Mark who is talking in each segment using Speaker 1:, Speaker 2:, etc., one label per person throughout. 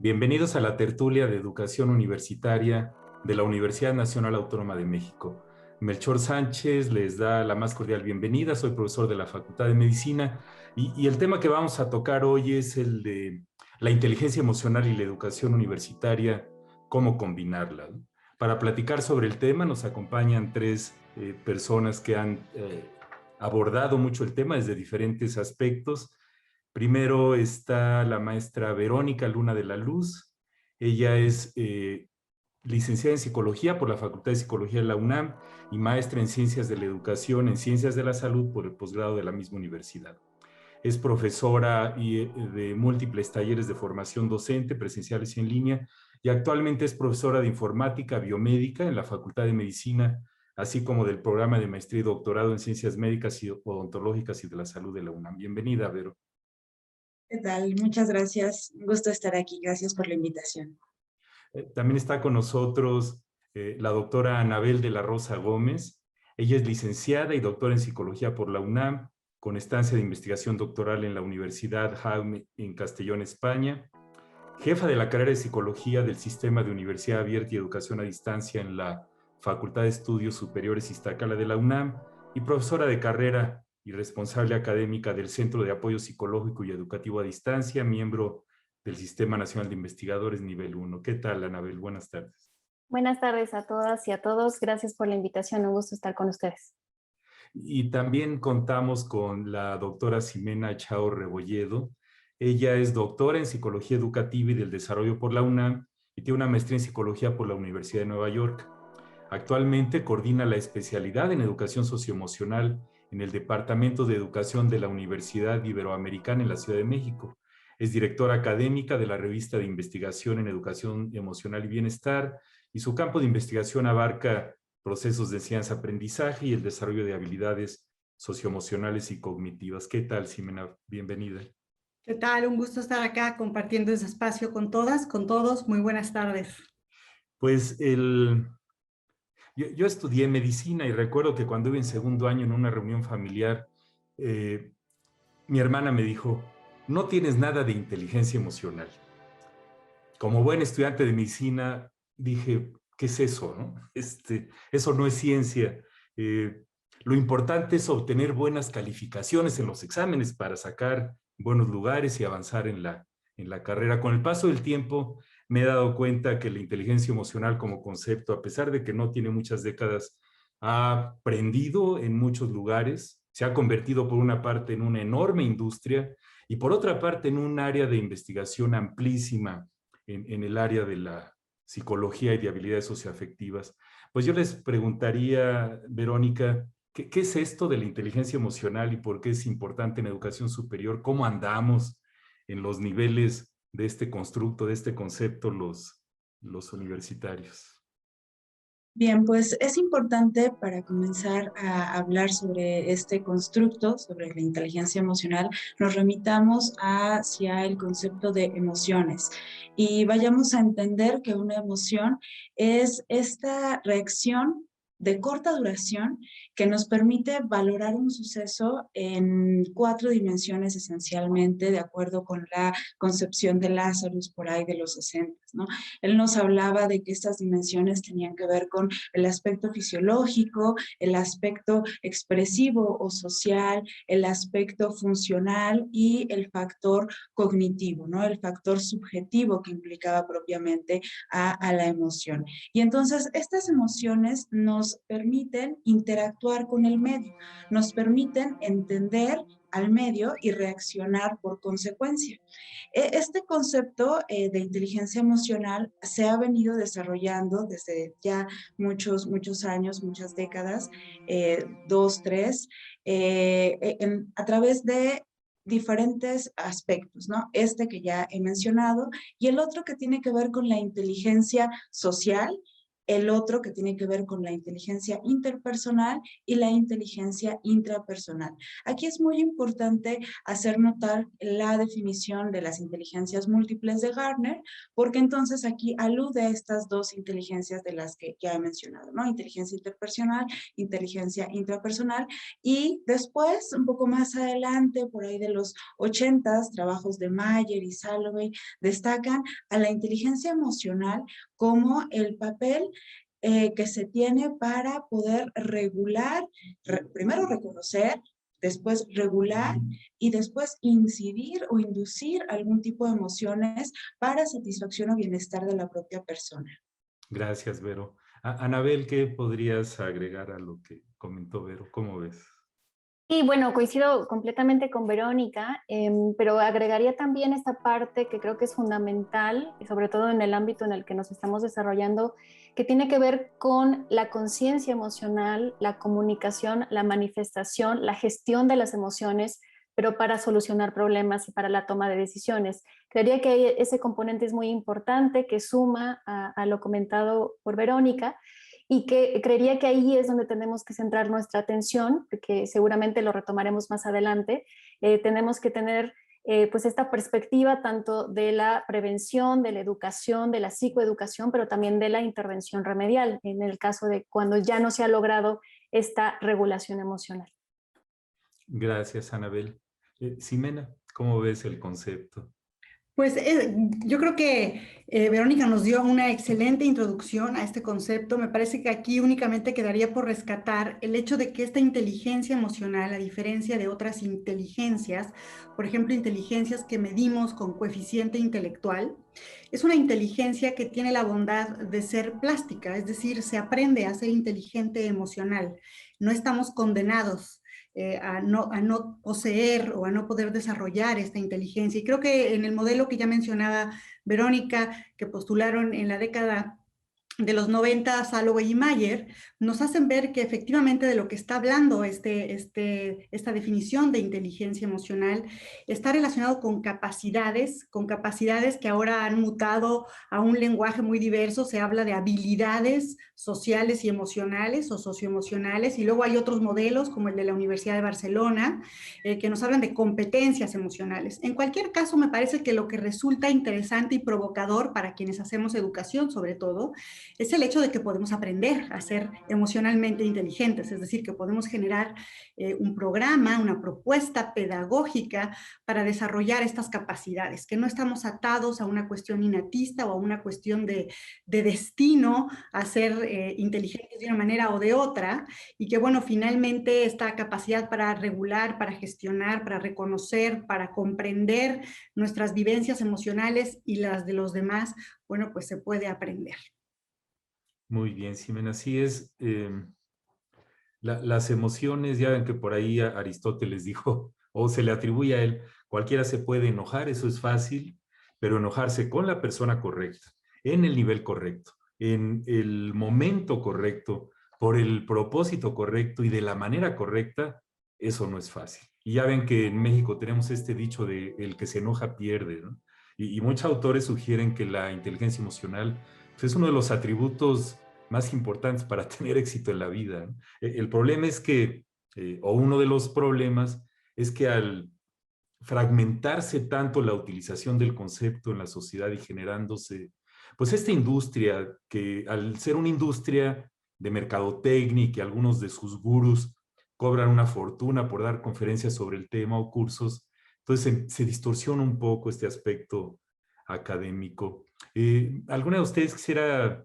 Speaker 1: Bienvenidos a la tertulia de educación universitaria de la Universidad Nacional Autónoma de México. Melchor Sánchez les da la más cordial bienvenida, soy profesor de la Facultad de Medicina y el tema que vamos a tocar hoy es el de la inteligencia emocional y la educación universitaria, cómo combinarla. Para platicar sobre el tema nos acompañan tres personas que han abordado mucho el tema desde diferentes aspectos. Primero está la maestra Verónica Luna de la Luz. Ella es licenciada en Psicología por la Facultad de Psicología de la UNAM y maestra en Ciencias de la Educación, en Ciencias de la Salud por el posgrado de la misma universidad. Es profesora de múltiples talleres de formación docente, presenciales y en línea, y actualmente es profesora de Informática Biomédica en la Facultad de Medicina, así como del programa de maestría y doctorado en Ciencias Médicas y Odontológicas y de la Salud de la UNAM. Bienvenida, Vero.
Speaker 2: ¿Qué tal? Muchas gracias. Un gusto estar aquí. Gracias por la invitación.
Speaker 1: También está con nosotros la doctora Anabel de la Rosa Gómez. Ella es licenciada y doctora en Psicología por la UNAM, con estancia de investigación doctoral en la Universidad Jaume en Castellón, España. Jefa de la carrera de Psicología del Sistema de Universidad Abierta y Educación a Distancia en la Facultad de Estudios Superiores Iztacala de la UNAM y profesora de carrera y responsable académica del Centro de Apoyo Psicológico y Educativo a Distancia, miembro del Sistema Nacional de Investigadores Nivel 1. ¿Qué tal, Anabel? Buenas tardes.
Speaker 3: Buenas tardes a todas y a todos. Gracias por la invitación. Un gusto estar con ustedes.
Speaker 1: Y también contamos con la doctora Ximena Chao Rebolledo. Ella es doctora en Psicología Educativa y del Desarrollo por la UNAM y tiene una maestría en Psicología por la Universidad de Nueva York. Actualmente coordina la especialidad en Educación Socioemocional en el Departamento de Educación de la Universidad Iberoamericana en la Ciudad de México. Es directora académica de la revista de investigación en Educación Emocional y Bienestar y su campo de investigación abarca procesos de enseñanza-aprendizaje y el desarrollo de habilidades socioemocionales y cognitivas. ¿Qué tal, Ximena? Bienvenida.
Speaker 4: ¿Qué tal? Un gusto estar acá compartiendo ese espacio con todas, con todos. Muy buenas tardes.
Speaker 1: Pues yo estudié medicina y recuerdo que cuando iba en segundo año en una reunión familiar, mi hermana me dijo, no tienes nada de inteligencia emocional. Como buen estudiante de medicina, dije, ¿qué es eso? ¿No? Eso no es ciencia. Lo importante es obtener buenas calificaciones en los exámenes para sacar buenos lugares y avanzar en la carrera. Con el paso del tiempo me he dado cuenta que la inteligencia emocional como concepto, a pesar de que no tiene muchas décadas, ha aprendido en muchos lugares, se ha convertido por una parte en una enorme industria y por otra parte en un área de investigación amplísima en el área de la psicología y de habilidades socioafectivas. Pues yo les preguntaría, Verónica, ¿qué es esto de la inteligencia emocional y por qué es importante en educación superior? ¿Cómo andamos en los niveles de este constructo, de este concepto, los universitarios?
Speaker 2: Bien, pues es importante para comenzar a hablar sobre este constructo, sobre la inteligencia emocional, nos remitamos hacia el concepto de emociones y vayamos a entender que una emoción es esta reacción de corta duración que nos permite valorar un suceso en 4 dimensiones esencialmente, de acuerdo con la concepción de Lazarus por ahí de los 60, ¿no? Él nos hablaba de que estas dimensiones tenían que ver con el aspecto fisiológico, el aspecto expresivo o social, el aspecto funcional y el factor cognitivo, ¿no? El factor subjetivo que implicaba propiamente a la emoción. Y entonces estas emociones nos permiten interactuar con el medio, nos permiten entender al medio y reaccionar por consecuencia. Este concepto de inteligencia emocional se ha venido desarrollando desde ya muchos años, muchas décadas, 2, 3, a través de diferentes aspectos, ¿no? Este que ya he mencionado y el otro que tiene que ver con la inteligencia social el otro que tiene que ver con la inteligencia interpersonal y la inteligencia intrapersonal. Aquí es muy importante hacer notar la definición de las inteligencias múltiples de Gardner, porque entonces aquí alude a estas dos inteligencias de las que ya he mencionado, ¿no? Inteligencia interpersonal, inteligencia intrapersonal, y después, un poco más adelante, por ahí de los 80s, trabajos de Mayer y Salovey destacan a la inteligencia emocional como el papel que se tiene para poder regular, primero reconocer, después regular y después incidir o inducir algún tipo de emociones para satisfacción o bienestar de la propia persona.
Speaker 1: Gracias, Vero. Anabel, ¿qué podrías agregar a lo que comentó Vero? ¿Cómo ves?
Speaker 3: Y bueno, coincido completamente con Verónica, pero agregaría también esta parte que creo que es fundamental, y sobre todo en el ámbito en el que nos estamos desarrollando, que tiene que ver con la conciencia emocional, la comunicación, la manifestación, la gestión de las emociones, pero para solucionar problemas y para la toma de decisiones. Creería que ese componente es muy importante, que suma a lo comentado por Verónica, y que creería que ahí es donde tenemos que centrar nuestra atención, porque seguramente lo retomaremos más adelante. Tenemos que tener pues esta perspectiva tanto de la prevención, de la educación, de la psicoeducación, pero también de la intervención remedial, en el caso de cuando ya no se ha logrado esta regulación emocional.
Speaker 1: Gracias, Anabel. Ximena, ¿cómo ves el concepto?
Speaker 4: Pues yo creo que Verónica nos dio una excelente introducción a este concepto. Me parece que aquí únicamente quedaría por rescatar el hecho de que esta inteligencia emocional, a diferencia de otras inteligencias, por ejemplo, inteligencias que medimos con coeficiente intelectual, es una inteligencia que tiene la bondad de ser plástica, es decir, se aprende a ser inteligente emocional. No estamos condenados a no poseer o a no poder desarrollar esta inteligencia. Y creo que en el modelo que ya mencionaba Verónica, que postularon en la década de los 90, Salovey y Mayer, nos hacen ver que efectivamente de lo que está hablando esta definición de inteligencia emocional está relacionado con capacidades que ahora han mutado a un lenguaje muy diverso. Se habla de habilidades sociales y emocionales o socioemocionales, y luego hay otros modelos como el de la Universidad de Barcelona, que nos hablan de competencias emocionales. En cualquier caso, me parece que lo que resulta interesante y provocador para quienes hacemos educación, sobre todo, es el hecho de que podemos aprender a ser emocionalmente inteligentes, es decir, que podemos generar un programa, una propuesta pedagógica para desarrollar estas capacidades, que no estamos atados a una cuestión innatista o a una cuestión de destino a ser inteligentes de una manera o de otra, y que, bueno, finalmente esta capacidad para regular, para gestionar, para reconocer, para comprender nuestras vivencias emocionales y las de los demás, bueno, pues se puede aprender.
Speaker 1: Muy bien, Ximena. Así es. Las emociones, ya ven que por ahí Aristóteles dijo, o se le atribuye a él, cualquiera se puede enojar, eso es fácil, pero enojarse con la persona correcta, en el nivel correcto, en el momento correcto, por el propósito correcto y de la manera correcta, eso no es fácil. Y ya ven que en México tenemos este dicho de el que se enoja pierde, ¿no? Y muchos autores sugieren que la inteligencia emocional pues, es uno de los atributos más importantes para tener éxito en la vida, ¿no? El problema es que, o uno de los problemas, es que al fragmentarse tanto la utilización del concepto en la sociedad y generándose, pues esta industria, que al ser una industria de mercadotecnia y que algunos de sus gurús cobran una fortuna por dar conferencias sobre el tema o cursos, entonces se distorsiona un poco este aspecto académico. ¿Alguna de ustedes quisiera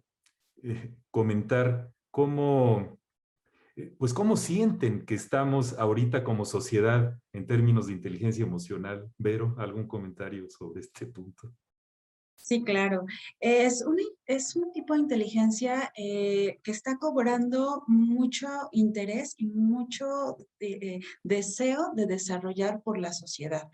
Speaker 1: comentar cómo, pues cómo sienten que estamos ahorita como sociedad en términos de inteligencia emocional? Vero, ¿algún comentario sobre este punto?
Speaker 2: Sí, claro. Es un tipo de inteligencia que está cobrando mucho interés y mucho deseo de desarrollar por la sociedad.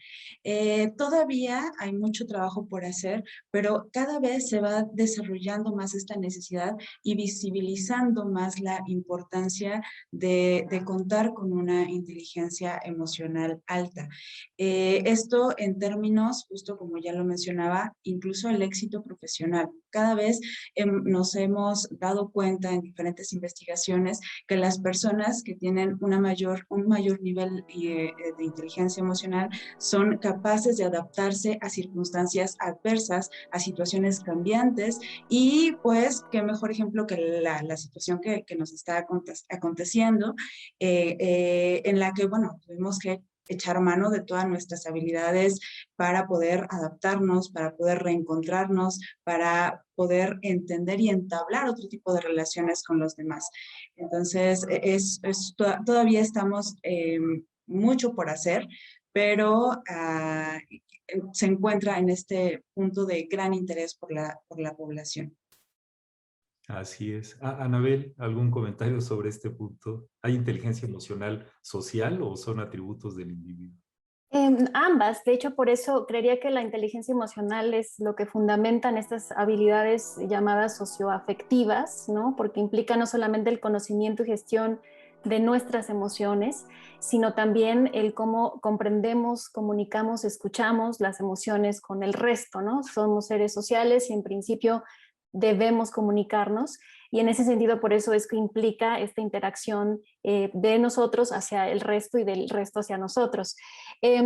Speaker 2: Todavía hay mucho trabajo por hacer, pero cada vez se va desarrollando más esta necesidad y visibilizando más la importancia de contar con una inteligencia emocional alta. Esto en términos, justo como ya lo mencionaba, incluso el éxito profesional. Cada vez nos hemos dado cuenta en diferentes investigaciones que las personas que tienen un mayor nivel de inteligencia emocional son capaces de adaptarse a circunstancias adversas, a situaciones cambiantes, y pues qué mejor ejemplo que la situación que nos está aconteciendo, en la que, bueno, tuvimos que echar mano de todas nuestras habilidades para poder adaptarnos, para poder reencontrarnos, para poder entender y entablar otro tipo de relaciones con los demás. Entonces, todavía estamos mucho por hacer, pero se encuentra en este punto de gran interés por la población.
Speaker 1: Así es. Anabel, ¿algún comentario sobre este punto? ¿Hay inteligencia emocional social o son atributos del individuo?
Speaker 3: Ambas, de hecho, por eso creería que la inteligencia emocional es lo que fundamentan estas habilidades llamadas socioafectivas, ¿no? Porque implica no solamente el conocimiento y gestión de nuestras emociones, sino también el cómo comprendemos, comunicamos, escuchamos las emociones con el resto, ¿no? Somos seres sociales y en principio debemos comunicarnos, y en ese sentido por eso es que implica esta interacción de nosotros hacia el resto y del resto hacia nosotros. Eh,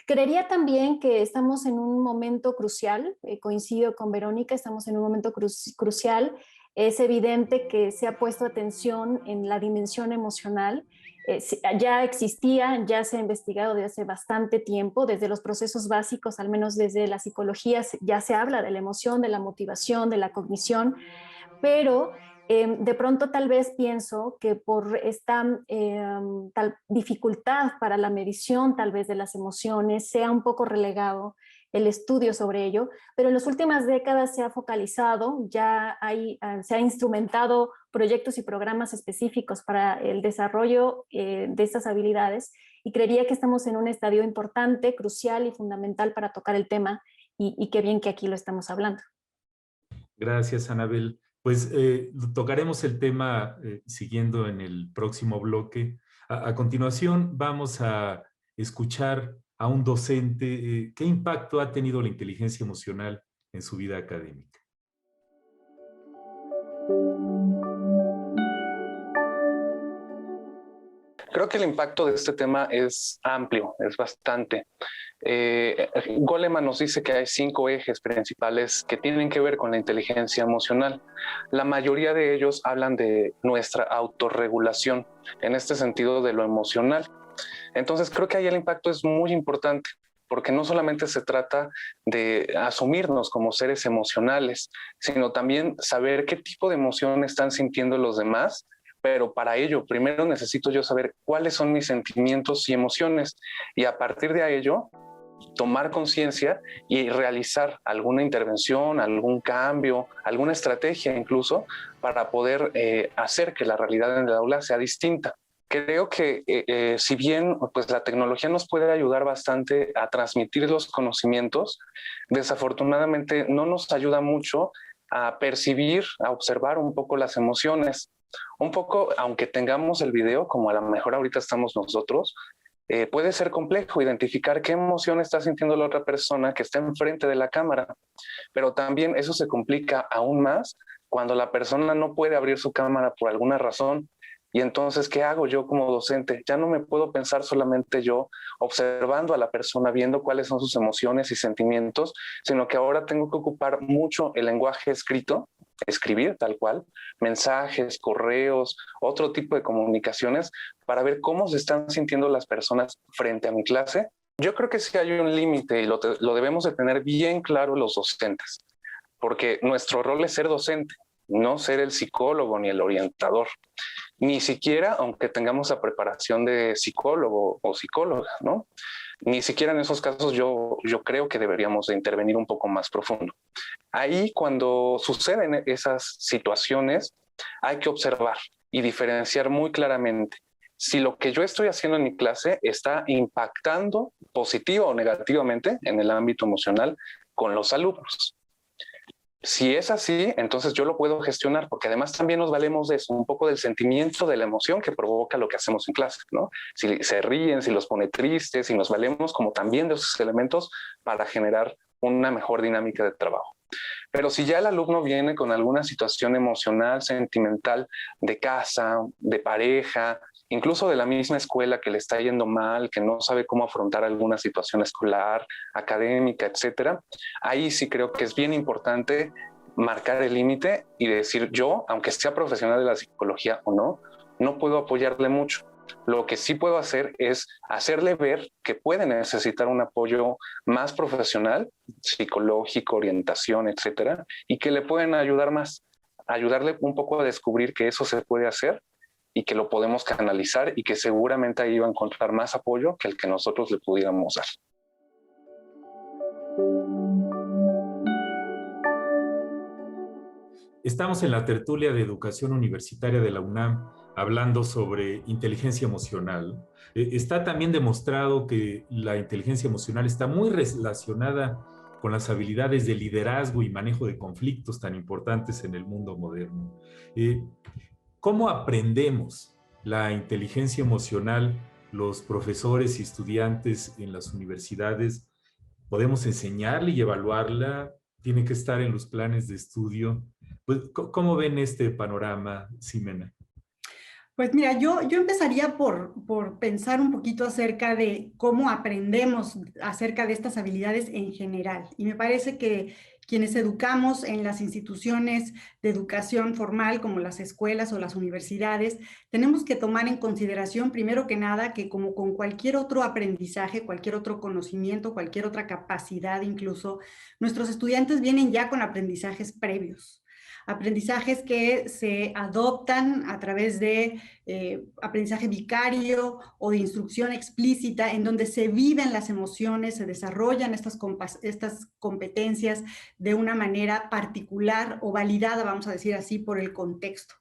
Speaker 3: Creería también que estamos en un momento crucial, coincido con Verónica, estamos en un momento crucial. Es evidente que se ha puesto atención en la dimensión emocional. Ya existía, ya se ha investigado desde hace bastante tiempo, desde los procesos básicos, al menos desde la psicología, ya se habla de la emoción, de la motivación, de la cognición, pero de pronto tal vez pienso que por esta tal dificultad para la medición tal vez de las emociones sea un poco relegado el estudio sobre ello, pero en las últimas décadas se ha focalizado, se ha instrumentado proyectos y programas específicos para el desarrollo de estas habilidades, y creería que estamos en un estadio importante, crucial y fundamental para tocar el tema, y qué bien que aquí lo estamos hablando.
Speaker 1: Gracias, Anabel. Pues tocaremos el tema siguiendo en el próximo bloque. A continuación vamos a escuchar a un docente. ¿Qué impacto ha tenido la inteligencia emocional en su vida académica?
Speaker 5: Creo que el impacto de este tema es amplio, es bastante. Goleman nos dice que hay 5 ejes principales que tienen que ver con la inteligencia emocional. La mayoría de ellos hablan de nuestra autorregulación, en este sentido de lo emocional. Entonces creo que ahí el impacto es muy importante, porque no solamente se trata de asumirnos como seres emocionales, sino también saber qué tipo de emoción están sintiendo los demás. Pero para ello, primero necesito yo saber cuáles son mis sentimientos y emociones, y a partir de ello, tomar conciencia y realizar alguna intervención, algún cambio, alguna estrategia incluso, para poder hacer que la realidad en el aula sea distinta. Creo que si bien pues, la tecnología nos puede ayudar bastante a transmitir los conocimientos, desafortunadamente no nos ayuda mucho a percibir, a observar un poco las emociones. Un poco, aunque tengamos el video, como a lo mejor ahorita estamos nosotros, puede ser complejo identificar qué emoción está sintiendo la otra persona que está enfrente de la cámara, pero también eso se complica aún más cuando la persona no puede abrir su cámara por alguna razón. Y entonces, ¿qué hago yo como docente? Ya no me puedo pensar solamente yo observando a la persona, viendo cuáles son sus emociones y sentimientos, sino que ahora tengo que ocupar mucho el lenguaje escrito, escribir tal cual, mensajes, correos, otro tipo de comunicaciones para ver cómo se están sintiendo las personas frente a mi clase. Yo creo que sí hay un límite y lo debemos de tener bien claro los docentes, porque nuestro rol es ser docente, no ser el psicólogo ni el orientador. Ni siquiera, aunque tengamos la preparación de psicólogo o psicóloga, ¿no? Ni siquiera en esos casos yo creo que deberíamos de intervenir un poco más profundo. Ahí, cuando suceden esas situaciones, hay que observar y diferenciar muy claramente si lo que yo estoy haciendo en mi clase está impactando positiva o negativamente en el ámbito emocional con los alumnos. Si es así, entonces yo lo puedo gestionar, porque además también nos valemos de eso, un poco del sentimiento, de la emoción que provoca lo que hacemos en clase, ¿no? Si se ríen, si los pone tristes, si nos valemos como también de esos elementos para generar una mejor dinámica de trabajo. Pero si ya el alumno viene con alguna situación emocional, sentimental, de casa, de pareja, incluso de la misma escuela, que le está yendo mal, que no sabe cómo afrontar alguna situación escolar, académica, etcétera, ahí sí creo que es bien importante marcar el límite y decir: yo, aunque sea profesional de la psicología o no, no puedo apoyarle mucho. Lo que sí puedo hacer es hacerle ver que puede necesitar un apoyo más profesional, psicológico, orientación, etcétera, y que le pueden ayudar más, ayudarle un poco a descubrir que eso se puede hacer y que lo podemos canalizar, y que seguramente ahí va a encontrar más apoyo que el que nosotros le pudiéramos dar.
Speaker 1: Estamos en la tertulia de educación universitaria de la UNAM hablando sobre inteligencia emocional. Está también demostrado que la inteligencia emocional está muy relacionada con las habilidades de liderazgo y manejo de conflictos tan importantes en el mundo moderno. ¿Cómo aprendemos la inteligencia emocional los profesores y estudiantes en las universidades? ¿Podemos enseñarla y evaluarla? ¿Tiene que estar en los planes de estudio? Pues, ¿cómo ven este panorama, Ximena?
Speaker 4: Pues mira, yo empezaría por pensar un poquito acerca de cómo aprendemos acerca de estas habilidades en general. Y me parece que quienes educamos en las instituciones de educación formal, como las escuelas o las universidades, tenemos que tomar en consideración, primero que nada, que como con cualquier otro aprendizaje, cualquier otro conocimiento, cualquier otra capacidad incluso, nuestros estudiantes vienen ya con aprendizajes previos. Aprendizajes que se adoptan a través de aprendizaje vicario o de instrucción explícita, en donde se viven las emociones, se desarrollan estas competencias de una manera particular o validada, vamos a decir así, por el contexto.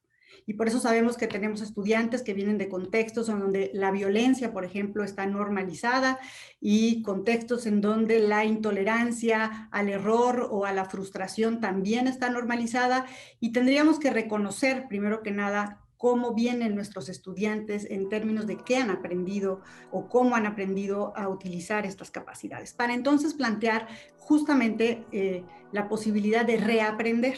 Speaker 4: Y por eso sabemos que tenemos estudiantes que vienen de contextos en donde la violencia, por ejemplo, está normalizada, y contextos en donde la intolerancia al error o a la frustración también está normalizada, y tendríamos que reconocer, primero que nada, cómo vienen nuestros estudiantes en términos de qué han aprendido o cómo han aprendido a utilizar estas capacidades, para entonces plantear justamente la posibilidad de reaprender.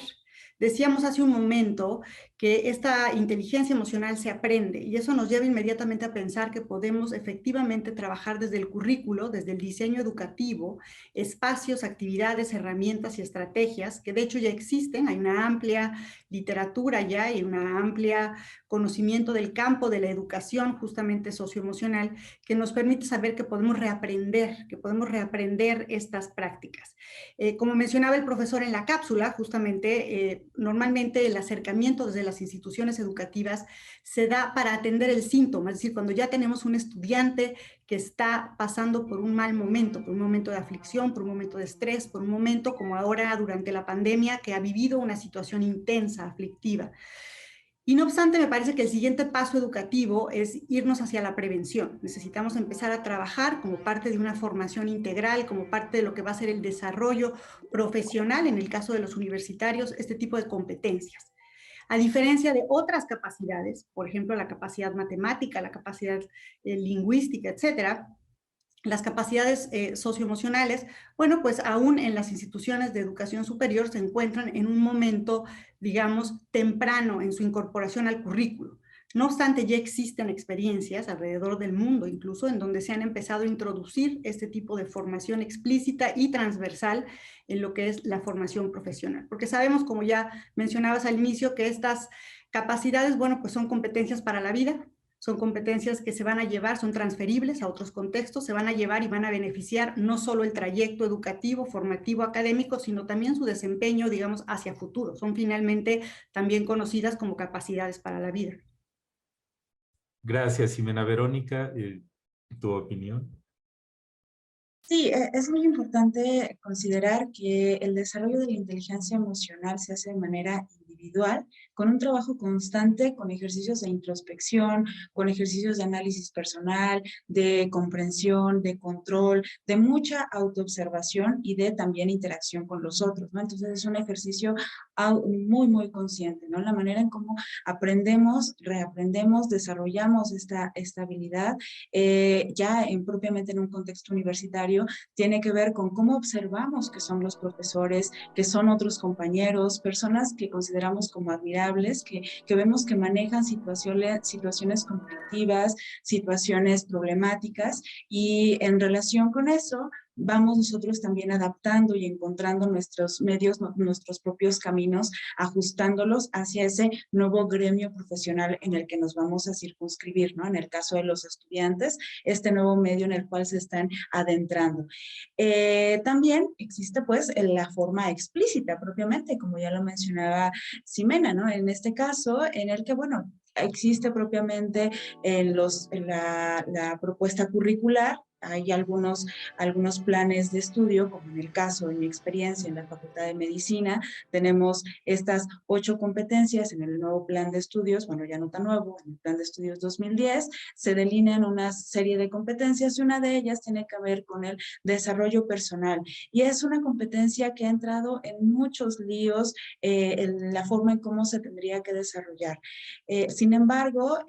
Speaker 4: Decíamos hace un momento que esta inteligencia emocional se aprende, y eso nos lleva inmediatamente a pensar que podemos efectivamente trabajar desde el currículo, desde el diseño educativo, espacios, actividades, herramientas y estrategias que de hecho ya existen. Hay una amplia literatura ya y una amplia conocimiento del campo de la educación justamente socioemocional, que nos permite saber que podemos reaprender estas prácticas. Como mencionaba el profesor en la cápsula, justamente normalmente el acercamiento desde las instituciones educativas se da para atender el síntoma, es decir, cuando ya tenemos un estudiante que está pasando por un mal momento, por un momento de aflicción, por un momento de estrés, por un momento como ahora durante la pandemia, que ha vivido una situación intensa, aflictiva. Y no obstante, me parece que el siguiente paso educativo es irnos hacia la prevención. Necesitamos empezar a trabajar como parte de una formación integral, como parte de lo que va a ser el desarrollo profesional, en el caso de los universitarios, este tipo de competencias. A diferencia de otras capacidades, por ejemplo, la capacidad matemática, la capacidad lingüística, etcétera, las capacidades socioemocionales, bueno, pues aún en las instituciones de educación superior se encuentran en un momento, digamos, temprano en su incorporación al currículo. No obstante, ya existen experiencias alrededor del mundo, incluso en donde se han empezado a introducir este tipo de formación explícita y transversal en lo que es la formación profesional. Porque sabemos, como ya mencionabas al inicio, que estas capacidades, bueno, pues son competencias para la vida. Son competencias que se van a llevar, son transferibles a otros contextos, se van a llevar y van a beneficiar no solo el trayecto educativo, formativo, académico, sino también su desempeño, digamos, hacia futuro. Son finalmente también conocidas como capacidades para la vida.
Speaker 1: Gracias, Ximena. Verónica, ¿tu opinión?
Speaker 2: Sí, es muy importante considerar que el desarrollo de la inteligencia emocional se hace de manera individual, con un trabajo constante, con ejercicios de introspección, con ejercicios de análisis personal, de comprensión, de control, de mucha autoobservación y de también interacción con los otros, ¿no? Entonces es un ejercicio muy, muy consciente, ¿no? La manera en cómo aprendemos, reaprendemos, desarrollamos esta habilidad, ya propiamente en un contexto universitario, universitario tiene que ver con cómo observamos que son los profesores, que son otros compañeros, personas que consideramos como admirables, que vemos que manejan situaciones conflictivas, situaciones problemáticas, y en relación con eso, vamos nosotros también adaptando y encontrando nuestros medios, nuestros propios caminos, ajustándolos hacia ese nuevo gremio profesional en el que nos vamos a circunscribir, ¿no? En el caso de los estudiantes, este nuevo medio en el cual se están adentrando. También existe pues la forma explícita propiamente, como ya lo mencionaba Ximena, ¿no? En este caso, en el que, bueno, existe propiamente en la propuesta curricular. Hay algunos planes de estudio, como en el caso, en mi experiencia en la Facultad de Medicina, tenemos estas 8 competencias en el nuevo plan de estudios, bueno, ya no tan nuevo, en el plan de estudios 2010, se delinean una serie de competencias y una de ellas tiene que ver con el desarrollo personal. Y es una competencia que ha entrado en muchos líos en la forma en cómo se tendría que desarrollar. Sin embargo,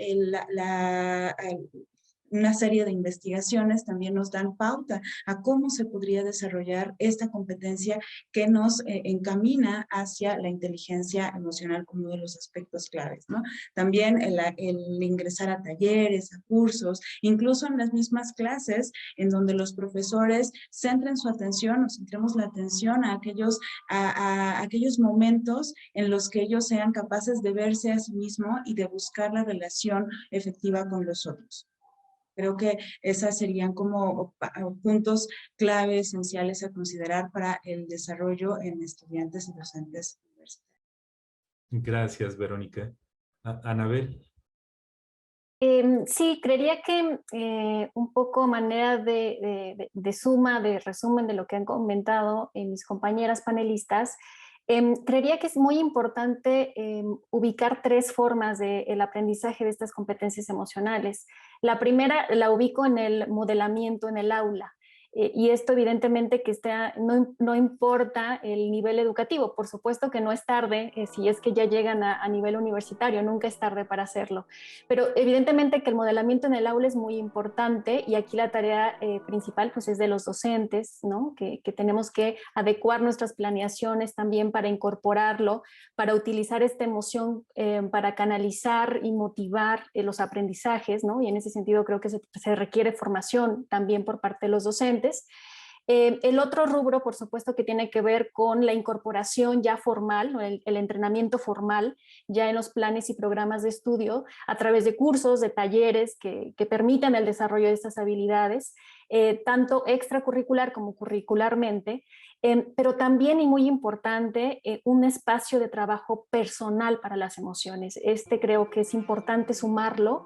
Speaker 2: una serie de investigaciones también nos dan pauta a cómo se podría desarrollar esta competencia que nos encamina hacia la inteligencia emocional como uno de los aspectos claves, ¿no? También el ingresar a talleres, a cursos, incluso en las mismas clases, en donde los profesores centren su atención o centremos la atención a aquellos momentos en los que ellos sean capaces de verse a sí mismos y de buscar la relación efectiva con los otros. Creo que esas serían como puntos clave esenciales a considerar para el desarrollo en estudiantes y docentes universitarios.
Speaker 1: Gracias, Verónica. Anabel.
Speaker 3: Sí, creería que un poco manera de suma, de resumen de lo que han comentado mis compañeras panelistas, creería que es muy importante ubicar 3 formas del aprendizaje de estas competencias emocionales. La primera la ubico en el modelamiento en el aula. Y esto evidentemente que no importa el nivel educativo, por supuesto que no es tarde si es que ya llegan a nivel universitario, nunca es tarde para hacerlo, pero evidentemente que el modelamiento en el aula es muy importante y aquí la tarea principal pues es de los docentes, ¿no? Que tenemos que adecuar nuestras planeaciones también para incorporarlo, para utilizar esta emoción para canalizar y motivar los aprendizajes, ¿no? Y en ese sentido creo que se requiere formación también por parte de los docentes. El otro rubro, por supuesto, que tiene que ver con la incorporación ya formal, ¿no? el entrenamiento formal ya en los planes y programas de estudio a través de cursos, de talleres que permitan el desarrollo de estas habilidades, tanto extracurricular como curricularmente, pero también, y muy importante, un espacio de trabajo personal para las emociones. Creo que es importante sumarlo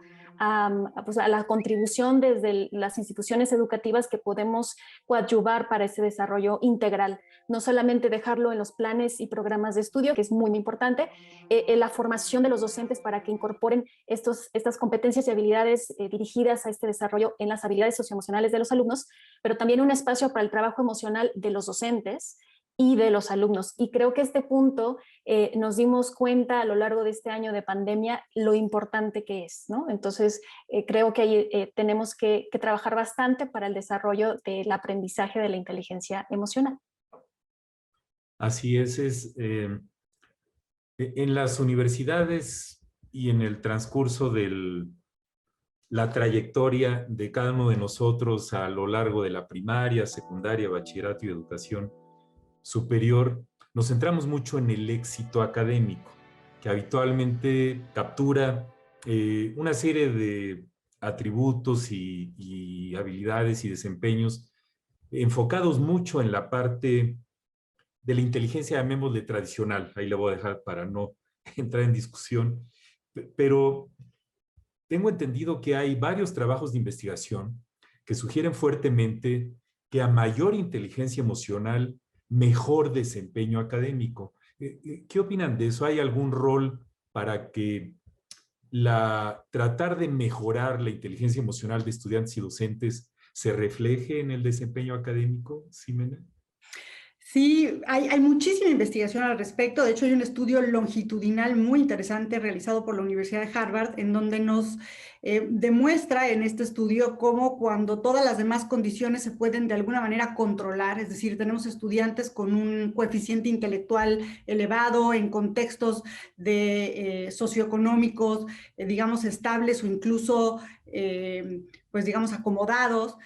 Speaker 3: pues a la contribución desde las instituciones educativas que podemos coadyuvar para ese desarrollo integral, no solamente dejarlo en los planes y programas de estudio, que es muy importante, la formación de los docentes para que incorporen estas competencias y habilidades dirigidas a este desarrollo en las habilidades socioemocionales de los alumnos, pero también un espacio para el trabajo emocional de los docentes y de los alumnos. Y creo que este punto nos dimos cuenta a lo largo de este año de pandemia lo importante que es, ¿no? Entonces, creo que ahí tenemos que trabajar bastante para el desarrollo del aprendizaje de la inteligencia emocional.
Speaker 1: Así es en las universidades y en el transcurso de la trayectoria de cada uno de nosotros a lo largo de la primaria, secundaria, bachillerato y educación superior, nos centramos mucho en el éxito académico, que habitualmente captura una serie de atributos y habilidades y desempeños enfocados mucho en la parte de la inteligencia, llamémosle tradicional. Ahí le voy a dejar para no entrar en discusión, pero tengo entendido que hay varios trabajos de investigación que sugieren fuertemente que a mayor inteligencia emocional, mejor desempeño académico. ¿Qué opinan de eso? ¿Hay algún rol para que tratar de mejorar la inteligencia emocional de estudiantes y docentes se refleje en el desempeño académico, Ximena?
Speaker 4: Sí, hay muchísima investigación al respecto. De hecho, hay un estudio longitudinal muy interesante realizado por la Universidad de Harvard, en donde nos demuestra en este estudio cómo cuando todas las demás condiciones se pueden de alguna manera controlar, es decir, tenemos estudiantes con un coeficiente intelectual elevado en contextos de socioeconómicos, digamos, estables o incluso, pues digamos, acomodados.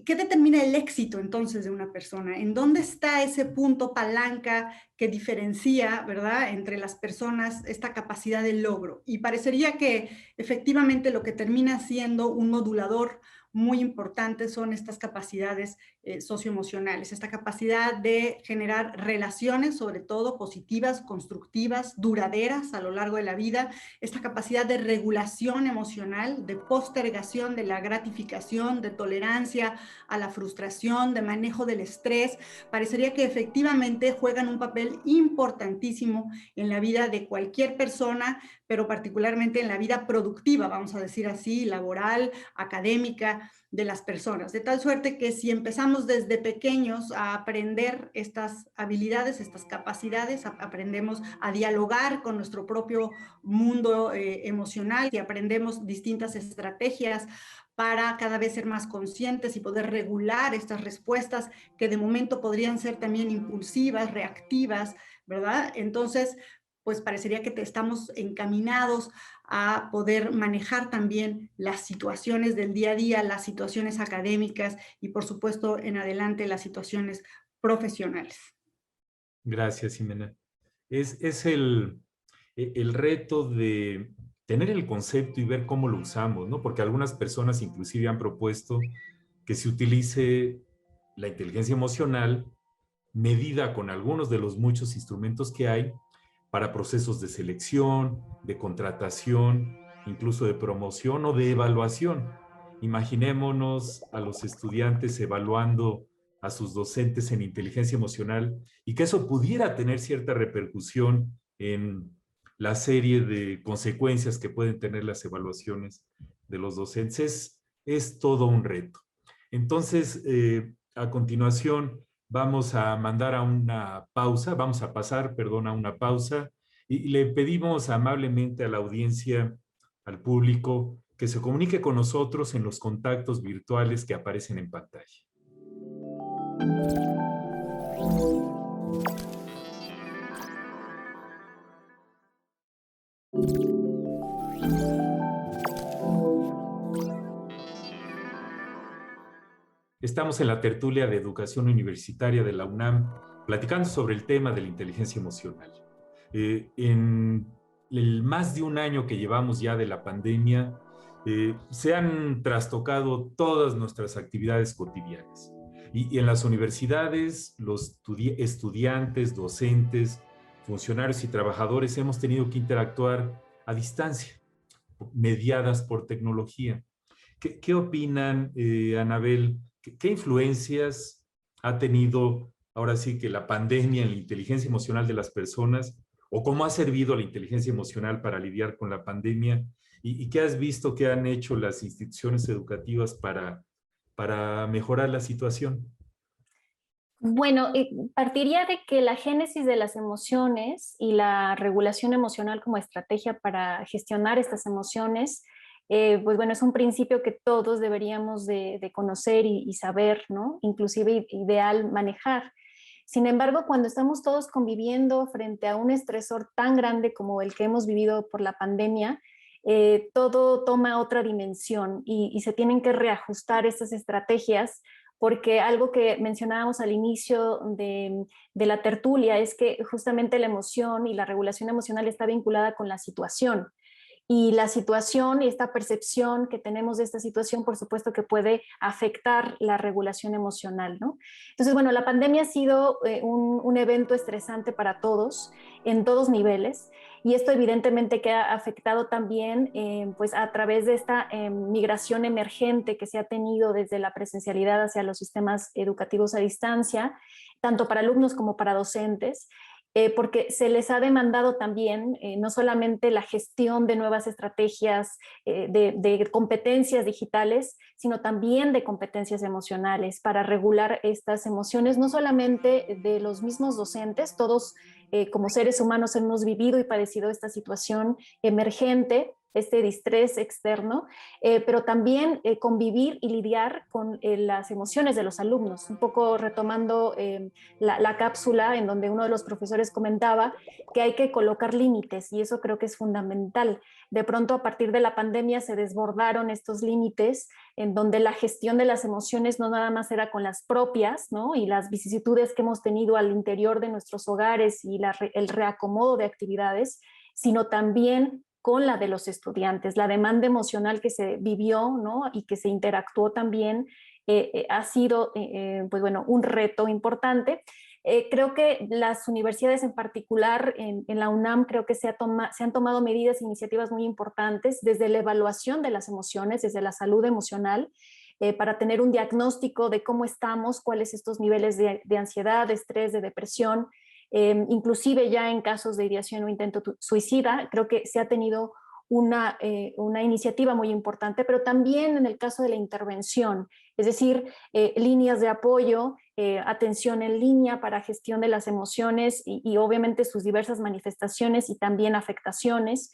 Speaker 4: ¿Qué determina el éxito entonces de una persona? ¿En dónde está ese punto palanca que diferencia, ¿verdad?, entre las personas esta capacidad de logro? Y parecería que efectivamente lo que termina siendo un modulador muy importante son estas capacidades socioemocionales, esta capacidad de generar relaciones, sobre todo positivas, constructivas, duraderas a lo largo de la vida, esta capacidad de regulación emocional, de postergación de la gratificación, de tolerancia a la frustración, de manejo del estrés. Parecería que efectivamente juegan un papel importantísimo en la vida de cualquier persona, pero particularmente en la vida productiva, vamos a decir así, laboral, académica de las personas. De tal suerte que si empezamos desde pequeños a aprender estas habilidades, estas capacidades, aprendemos a dialogar con nuestro propio mundo emocional y aprendemos distintas estrategias para cada vez ser más conscientes y poder regular estas respuestas que de momento podrían ser también impulsivas, reactivas, ¿verdad? Entonces, pues parecería que estamos encaminados a poder manejar también las situaciones del día a día, las situaciones académicas y, por supuesto, en adelante las situaciones profesionales.
Speaker 1: Gracias, Ximena. Es el reto de tener el concepto y ver cómo lo usamos, ¿no? Porque algunas personas inclusive han propuesto que se utilice la inteligencia emocional medida con algunos de los muchos instrumentos que hay para procesos de selección, de contratación, incluso de promoción o de evaluación. Imaginémonos a los estudiantes evaluando a sus docentes en inteligencia emocional y que eso pudiera tener cierta repercusión en la serie de consecuencias que pueden tener las evaluaciones de los docentes. Es todo un reto. Entonces, a continuación, vamos a mandar a una pausa, vamos a pasar, perdón, a una pausa y le pedimos amablemente a la audiencia, al público, que se comunique con nosotros en los contactos virtuales que aparecen en pantalla. Estamos en la tertulia de educación universitaria de la UNAM, platicando sobre el tema de la inteligencia emocional. En el más de un año que llevamos ya de la pandemia, se han trastocado todas nuestras actividades cotidianas. Y en las universidades, los estudiantes, docentes, funcionarios y trabajadores hemos tenido que interactuar a distancia, mediadas por tecnología. ¿Qué opinan, Anabel? ¿Qué influencias ha tenido ahora sí que la pandemia en la inteligencia emocional de las personas? ¿O cómo ha servido la inteligencia emocional para lidiar con la pandemia? ¿Y qué has visto que han hecho las instituciones educativas para mejorar la situación?
Speaker 3: Bueno, partiría de que la génesis de las emociones y la regulación emocional como estrategia para gestionar estas emociones, pues bueno, es un principio que todos deberíamos de conocer y saber, ¿no? Inclusive ideal manejar. Sin embargo, cuando estamos todos conviviendo frente a un estresor tan grande como el que hemos vivido por la pandemia, todo toma otra dimensión y se tienen que reajustar estas estrategias porque algo que mencionábamos al inicio de la tertulia es que justamente la emoción y la regulación emocional está vinculada con la situación. Y la situación y esta percepción que tenemos de esta situación, por supuesto que puede afectar la regulación emocional, ¿no? Entonces, bueno, la pandemia ha sido un evento estresante para todos, en todos niveles, y esto evidentemente que ha afectado también pues a través de esta migración emergente que se ha tenido desde la presencialidad hacia los sistemas educativos a distancia, tanto para alumnos como para docentes. porque se les ha demandado también no solamente la gestión de nuevas estrategias, de competencias digitales, sino también de competencias emocionales para regular estas emociones, no solamente de los mismos docentes, todos como seres humanos hemos vivido y padecido esta situación emergente, este distrés externo, pero también convivir y lidiar con las emociones de los alumnos, un poco retomando la cápsula en donde uno de los profesores comentaba que hay que colocar límites y eso creo que es fundamental. De pronto a partir de la pandemia se desbordaron estos límites en donde la gestión de las emociones no nada más era con las propias, ¿no? Y las vicisitudes que hemos tenido al interior de nuestros hogares y el reacomodo de actividades, sino también con la de los estudiantes. La demanda emocional que se vivió, ¿no? Y que se interactuó también ha sido pues bueno, un reto importante. Creo que las universidades en particular, en la UNAM, creo que se han tomado medidas e iniciativas muy importantes desde la evaluación de las emociones, desde la salud emocional, para tener un diagnóstico de cómo estamos, cuáles estos niveles de ansiedad, de estrés, de depresión, inclusive ya en casos de ideación o intento suicida. Creo que se ha tenido una iniciativa muy importante, pero también en el caso de la intervención, es decir, líneas de apoyo, atención en línea para gestión de las emociones y obviamente sus diversas manifestaciones y también afectaciones,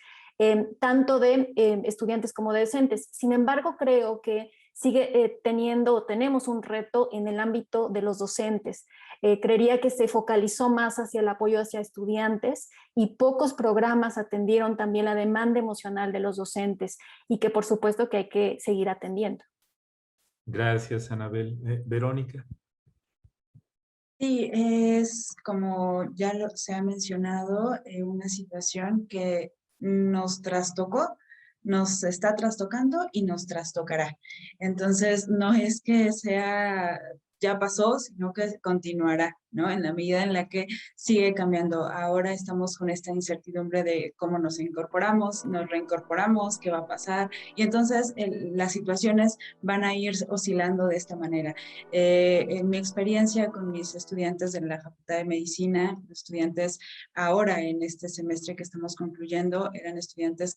Speaker 3: tanto de estudiantes como de docentes. Sin embargo, creo que tenemos un reto en el ámbito de los docentes. Creería que se focalizó más hacia el apoyo hacia estudiantes y pocos programas atendieron también la demanda emocional de los docentes y que por supuesto que hay que seguir atendiendo.
Speaker 1: Gracias, Anabel. Verónica.
Speaker 2: Sí, es como ya se ha mencionado, una situación que nos trastocó, nos está trastocando y nos trastocará. Entonces, no es que sea, ya pasó, sino que continuará, ¿no? En la medida en la que sigue cambiando. Ahora estamos con esta incertidumbre de cómo nos incorporamos, nos reincorporamos, qué va a pasar. Y entonces las situaciones van a ir oscilando de esta manera. En mi experiencia con mis estudiantes de la Facultad de Medicina, estudiantes ahora en este semestre que estamos concluyendo, eran estudiantes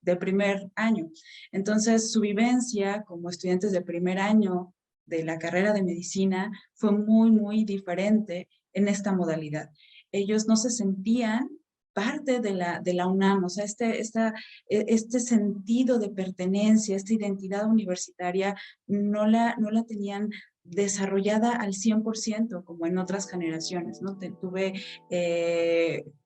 Speaker 2: de primer año. Entonces, su vivencia como estudiantes de primer año de la carrera de medicina fue muy, muy diferente en esta modalidad. Ellos no se sentían parte de la UNAM, o sea, este sentido de pertenencia, esta identidad universitaria, no la tenían desarrollada al 100% como en otras generaciones, ¿no? Tuve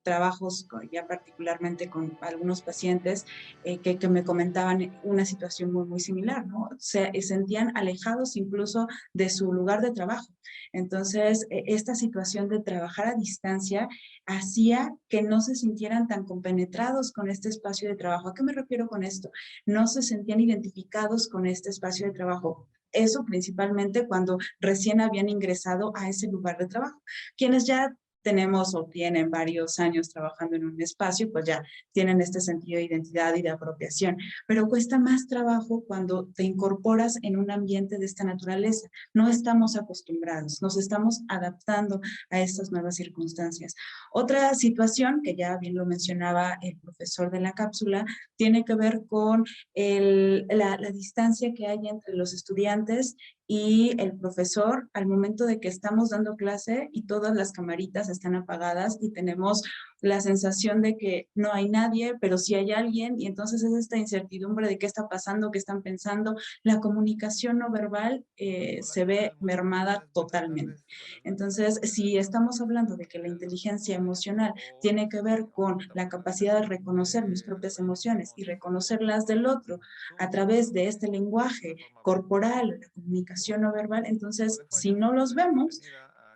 Speaker 2: trabajos ya particularmente con algunos pacientes que me comentaban una situación muy, muy similar, ¿no? Se sentían alejados incluso de su lugar de trabajo. Entonces, esta situación de trabajar a distancia hacía que no se sintieran tan compenetrados con este espacio de trabajo. ¿A qué me refiero con esto? No se sentían identificados con este espacio de trabajo. Eso principalmente cuando recién habían ingresado a ese lugar de trabajo. Quienes ya tenemos o tienen varios años trabajando en un espacio, pues ya tienen este sentido de identidad y de apropiación, pero cuesta más trabajo cuando te incorporas en un ambiente de esta naturaleza. No estamos acostumbrados, nos estamos adaptando a estas nuevas circunstancias. Otra situación, que ya bien lo mencionaba el profesor de la cápsula, tiene que ver con la distancia que hay entre los estudiantes y el profesor al momento de que estamos dando clase y todas las camaritas están apagadas y tenemos la sensación de que no hay nadie, pero sí hay alguien, y entonces es esta incertidumbre de qué está pasando, qué están pensando. La comunicación no verbal se ve mermada totalmente. Entonces, si estamos hablando de que la inteligencia emocional tiene que ver con la capacidad de reconocer mis propias emociones y reconocer las del otro a través de este lenguaje corporal, la comunicación no verbal, entonces, si no los vemos,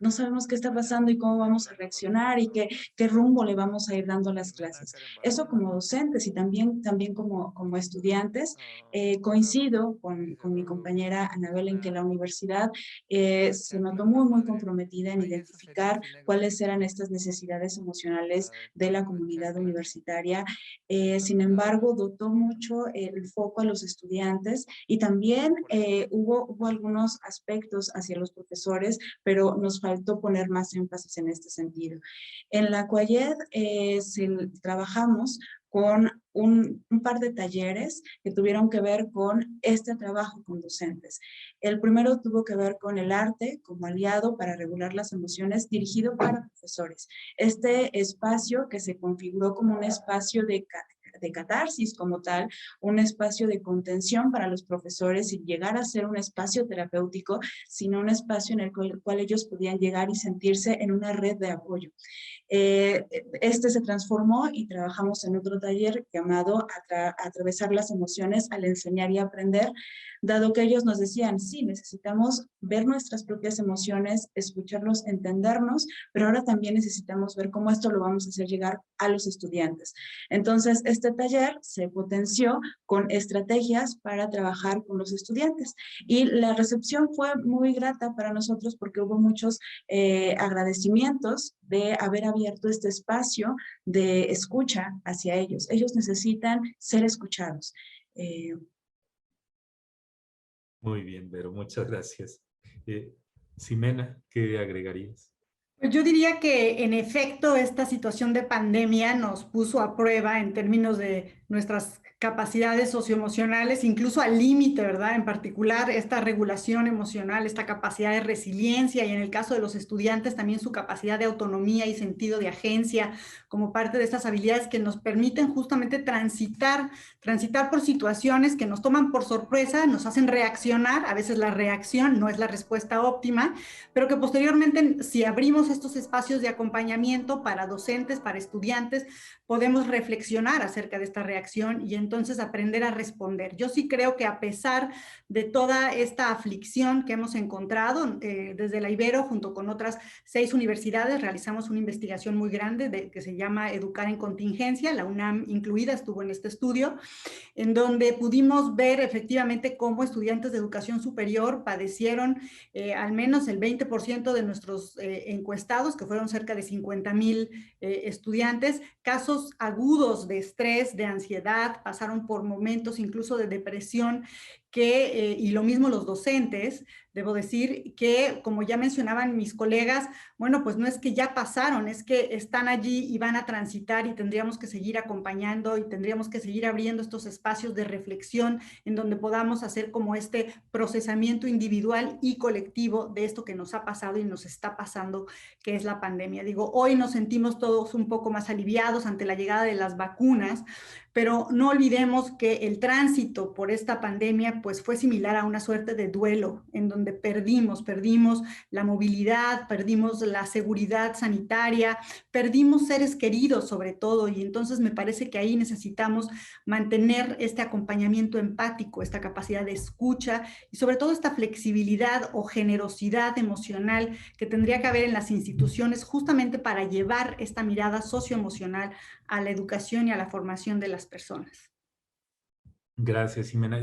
Speaker 2: no sabemos qué está pasando y cómo vamos a reaccionar y qué rumbo le vamos a ir dando a las clases. Eso como docentes y también como estudiantes, coincido con mi compañera Anabel en que la universidad se notó muy, muy comprometida en identificar cuáles eran estas necesidades emocionales de la comunidad universitaria. Sin embargo, dotó mucho el foco a los estudiantes y también hubo algunos aspectos hacia los profesores, pero nos faltó poner más énfasis en este sentido. En la CUAYED trabajamos con un par de talleres que tuvieron que ver con este trabajo con docentes. El primero tuvo que ver con el arte como aliado para regular las emociones, dirigido para profesores. Este espacio que se configuró como un espacio de catarsis como tal, un espacio de contención para los profesores y llegar a ser un espacio terapéutico, sino un espacio en el cual ellos podían llegar y sentirse en una red de apoyo. Este se transformó y trabajamos en otro taller llamado Atravesar las emociones al enseñar y aprender, dado que ellos nos decían, sí, necesitamos ver nuestras propias emociones, escucharlos, entendernos, pero ahora también necesitamos ver cómo esto lo vamos a hacer llegar a los estudiantes. Entonces, este taller se potenció con estrategias para trabajar con los estudiantes y la recepción fue muy grata para nosotros porque hubo muchos agradecimientos de haber abierto este espacio de escucha hacia ellos. Ellos necesitan ser escuchados.
Speaker 1: Muy bien, Vero, muchas gracias. Ximena, ¿qué agregarías?
Speaker 4: Pues yo diría que en efecto esta situación de pandemia nos puso a prueba en términos de nuestras capacidades socioemocionales, incluso al límite, ¿verdad? En particular esta regulación emocional, esta capacidad de resiliencia y en el caso de los estudiantes también su capacidad de autonomía y sentido de agencia como parte de estas habilidades que nos permiten justamente transitar por situaciones que nos toman por sorpresa, nos hacen reaccionar, a veces la reacción no es la respuesta óptima, pero que posteriormente si abrimos estos espacios de acompañamiento para docentes, para estudiantes, podemos reflexionar acerca de esta reacción y entonces aprender a responder. Yo sí creo que a pesar de toda esta aflicción que hemos encontrado, desde la Ibero, junto con otras 6 universidades, realizamos una investigación muy grande que se llama Educar en Contingencia, la UNAM incluida estuvo en este estudio, en donde pudimos ver efectivamente cómo estudiantes de educación superior padecieron al menos el 20% de nuestros encuestados, que fueron cerca de 50,000 estudiantes, casos agudos de estrés, de ansiedad, pasaron por momentos incluso de depresión, y lo mismo los docentes, debo decir que, como ya mencionaban mis colegas, bueno, pues no es que ya pasaron, es que están allí y van a transitar y tendríamos que seguir acompañando y tendríamos que seguir abriendo estos espacios de reflexión en donde podamos hacer como este procesamiento individual y colectivo de esto que nos ha pasado y nos está pasando, que es la pandemia. Digo, hoy nos sentimos todos un poco más aliviados ante la llegada de las vacunas, pero no olvidemos que el tránsito por esta pandemia pues fue similar a una suerte de duelo en donde perdimos la movilidad, perdimos la seguridad sanitaria, perdimos seres queridos sobre todo, y entonces me parece que ahí necesitamos mantener este acompañamiento empático, esta capacidad de escucha y sobre todo esta flexibilidad o generosidad emocional que tendría que haber en las instituciones justamente para llevar esta mirada socioemocional a la educación y a la formación de las personas.
Speaker 1: Gracias, Ximena.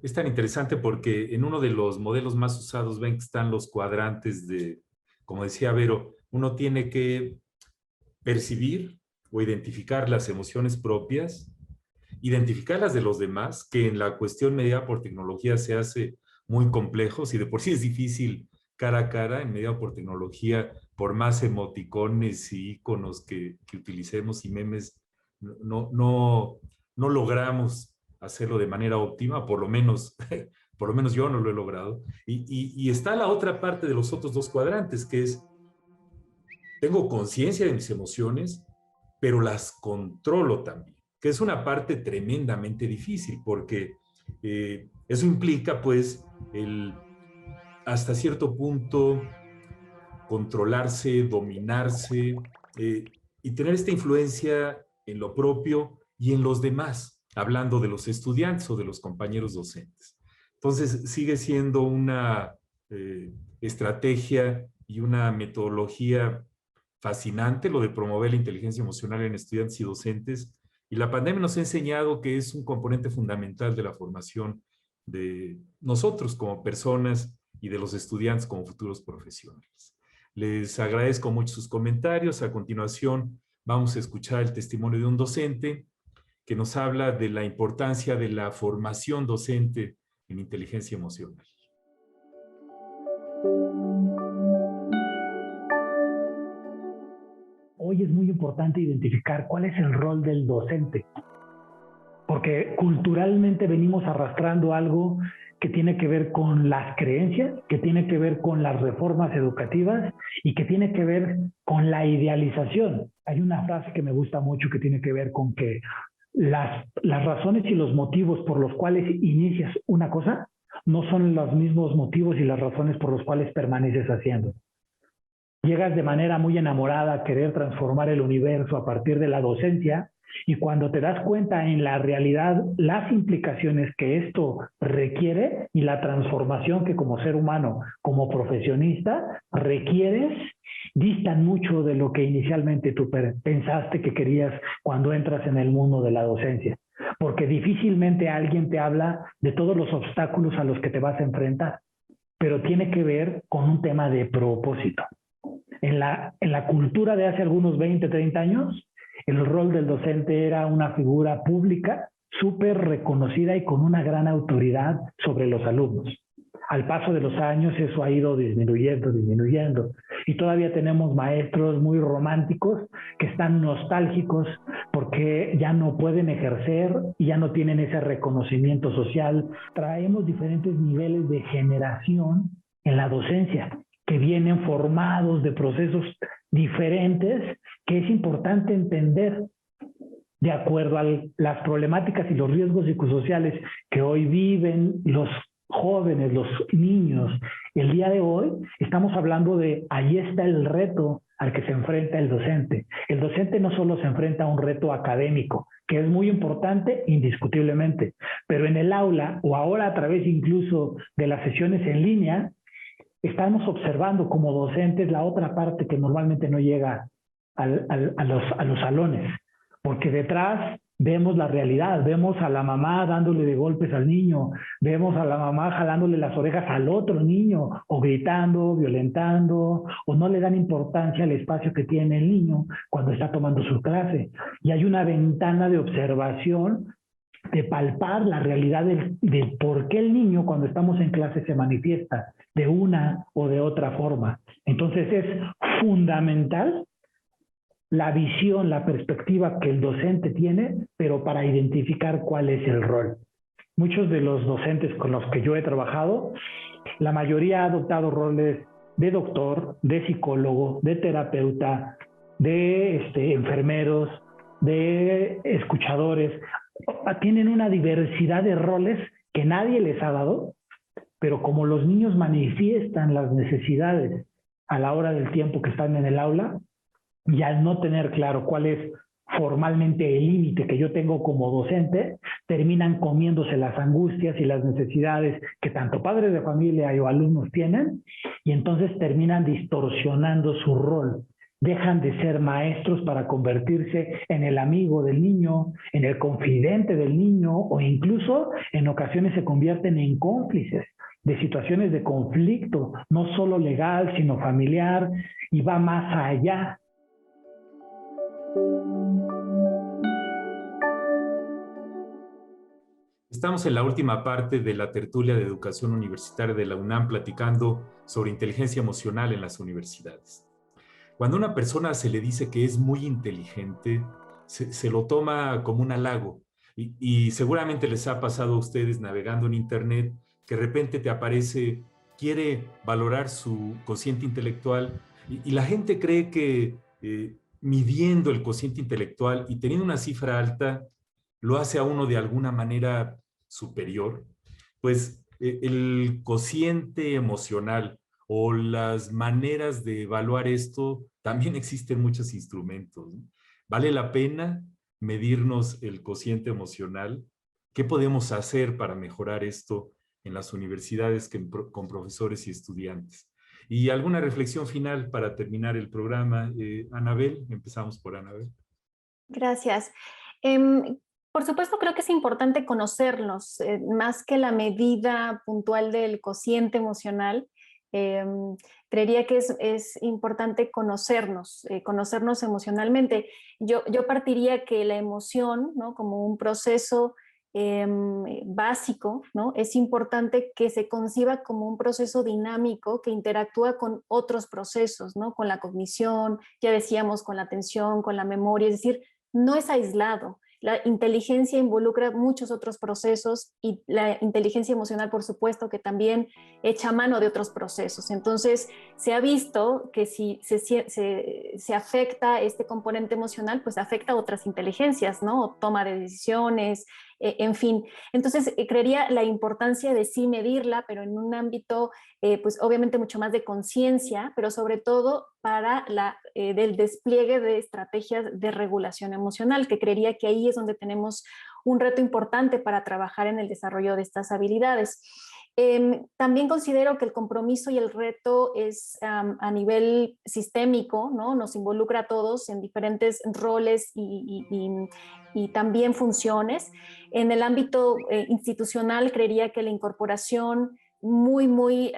Speaker 1: Es tan interesante porque en uno de los modelos más usados ven que están los cuadrantes de, como decía Vero, uno tiene que percibir o identificar las emociones propias, identificar las de los demás, que en la cuestión mediada por tecnología se hace muy complejo, si de por sí es difícil cara a cara, en mediado por tecnología, por más emoticones y iconos que utilicemos y memes, no logramos hacerlo de manera óptima, por lo menos yo no lo he logrado. Y está la otra parte de los otros dos cuadrantes, que es, tengo conciencia de mis emociones, pero las controlo también, que es una parte tremendamente difícil, porque eso implica, pues, hasta cierto punto, controlarse, dominarse, y tener esta influencia en lo propio y en los demás, hablando de los estudiantes o de los compañeros docentes. Entonces, sigue siendo una estrategia y una metodología fascinante lo de promover la inteligencia emocional en estudiantes y docentes, y la pandemia nos ha enseñado que es un componente fundamental de la formación de nosotros como personas y de los estudiantes como futuros profesionales. Les agradezco mucho sus comentarios. A continuación vamos a escuchar el testimonio de un docente que nos habla de la importancia de la formación docente en inteligencia emocional.
Speaker 6: hoy es muy importante identificar cuál es el rol del docente, porque culturalmente venimos arrastrando algo que tiene que ver con las creencias, que tiene que ver con las reformas educativas y que tiene que ver con la idealización. Hay una frase que me gusta mucho que tiene que ver con que las razones y los motivos por los cuales inicias una cosa no son los mismos motivos y las razones por los cuales permaneces haciendo. Llegas de manera muy enamorada a querer transformar el universo a partir de la docencia, y cuando te das cuenta en la realidad las implicaciones que esto requiere y la transformación que como ser humano, como profesionista, requieres, distan mucho de lo que inicialmente tú pensaste que querías cuando entras en el mundo de la docencia. Porque difícilmente alguien te habla de todos los obstáculos a los que te vas a enfrentar, pero tiene que ver con un tema de propósito. En la cultura de hace algunos 20, 30 años, el rol del docente era una figura pública, súper reconocida y con una gran autoridad sobre los alumnos. Al paso de los años eso ha ido disminuyendo. Y todavía tenemos maestros muy románticos que están nostálgicos porque ya no pueden ejercer y ya no tienen ese reconocimiento social. Traemos diferentes niveles de generación en la docencia que vienen formados de procesos diferentes que es importante entender de acuerdo a las problemáticas y los riesgos psicosociales que hoy viven los jóvenes, los niños. El día de hoy estamos hablando de ahí está el reto al que se enfrenta el docente. El docente no solo se enfrenta a un reto académico, que es muy importante indiscutiblemente, pero en el aula o ahora a través incluso de las sesiones en línea, estamos observando como docentes la otra parte que normalmente no llega a los salones, porque detrás vemos la realidad, vemos a la mamá dándole de golpes al niño, vemos a la mamá jalándole las orejas al otro niño, o gritando, violentando, o no le dan importancia al espacio que tiene el niño cuando está tomando su clase. Y hay una ventana de observación, de palpar la realidad del por qué el niño cuando estamos en clase se manifiesta de una o de otra forma. Entonces es fundamental la visión, la perspectiva que el docente tiene, pero para identificar cuál es el rol. Muchos de los docentes con los que yo he trabajado, la mayoría ha adoptado roles de doctor, de psicólogo, de terapeuta, de enfermeros, de escuchadores. Tienen una diversidad de roles que nadie les ha dado, pero como los niños manifiestan las necesidades a la hora del tiempo que están en el aula, y al no tener claro cuál es formalmente el límite que yo tengo como docente, terminan comiéndose las angustias y las necesidades que tanto padres de familia o alumnos tienen, y entonces terminan distorsionando su rol. Dejan de ser maestros para convertirse en el amigo del niño, en el confidente del niño, o incluso en ocasiones se convierten en cómplices de situaciones de conflicto, no solo legal, sino familiar, y va más allá.
Speaker 1: Estamos en la última parte de la tertulia de educación universitaria de la UNAM platicando sobre inteligencia emocional en las universidades. Cuando a una persona se le dice que es muy inteligente, se lo toma como un halago. Y seguramente les ha pasado a ustedes navegando en internet que de repente te aparece, quiere valorar su cociente intelectual y la gente cree que midiendo el cociente intelectual y teniendo una cifra alta, lo hace a uno de alguna manera superior. Pues el cociente emocional o las maneras de evaluar esto, también existen muchos instrumentos, ¿no? ¿Vale la pena medirnos el cociente emocional? ¿Qué podemos hacer para mejorar esto en las universidades con profesores y estudiantes? Y alguna reflexión final para terminar el programa. Anabel, empezamos por Anabel.
Speaker 3: Gracias. Por supuesto, creo que es importante conocernos, más que la medida puntual del cociente emocional. Creería que es importante conocernos emocionalmente. Yo partiría que la emoción, ¿no?, como un proceso básico, ¿no? Es importante que se conciba como un proceso dinámico que interactúa con otros procesos, ¿no? Con la cognición, ya decíamos, con la atención, con la memoria, es decir, no es aislado. La inteligencia involucra muchos otros procesos y la inteligencia emocional, por supuesto, que también echa mano de otros procesos. Entonces, se ha visto que si se afecta este componente emocional, pues afecta a otras inteligencias, ¿no? Toma de decisiones, en fin. Entonces, creería la importancia de sí medirla, pero en un ámbito, pues obviamente mucho más de conciencia, pero sobre todo para del despliegue de estrategias de regulación emocional, que creería que ahí es donde tenemos un reto importante para trabajar en el desarrollo de estas habilidades. También considero que el compromiso y el reto es a nivel sistémico, ¿no? Nos involucra a todos en diferentes roles y también funciones. En el ámbito institucional, creería que la incorporación muy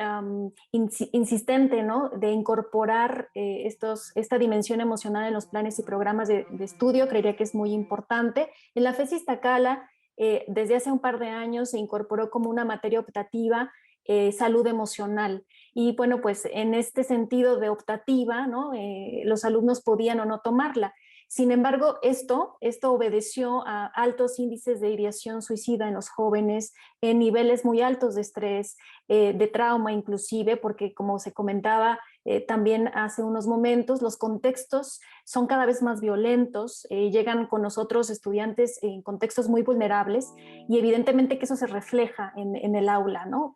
Speaker 3: insistente, ¿no? De incorporar esta dimensión emocional en los planes y programas de estudio, creería que es muy importante. En la FES Iztacala, desde hace un par de años se incorporó como una materia optativa salud emocional. Y bueno, pues en este sentido de optativa, ¿no? Los alumnos podían o no tomarla. Sin embargo, esto obedeció a altos índices de ideación suicida en los jóvenes, en niveles muy altos de estrés, de trauma inclusive, porque como se comentaba también hace unos momentos, los contextos son cada vez más violentos, llegan con nosotros estudiantes en contextos muy vulnerables y evidentemente que eso se refleja en el aula, ¿no?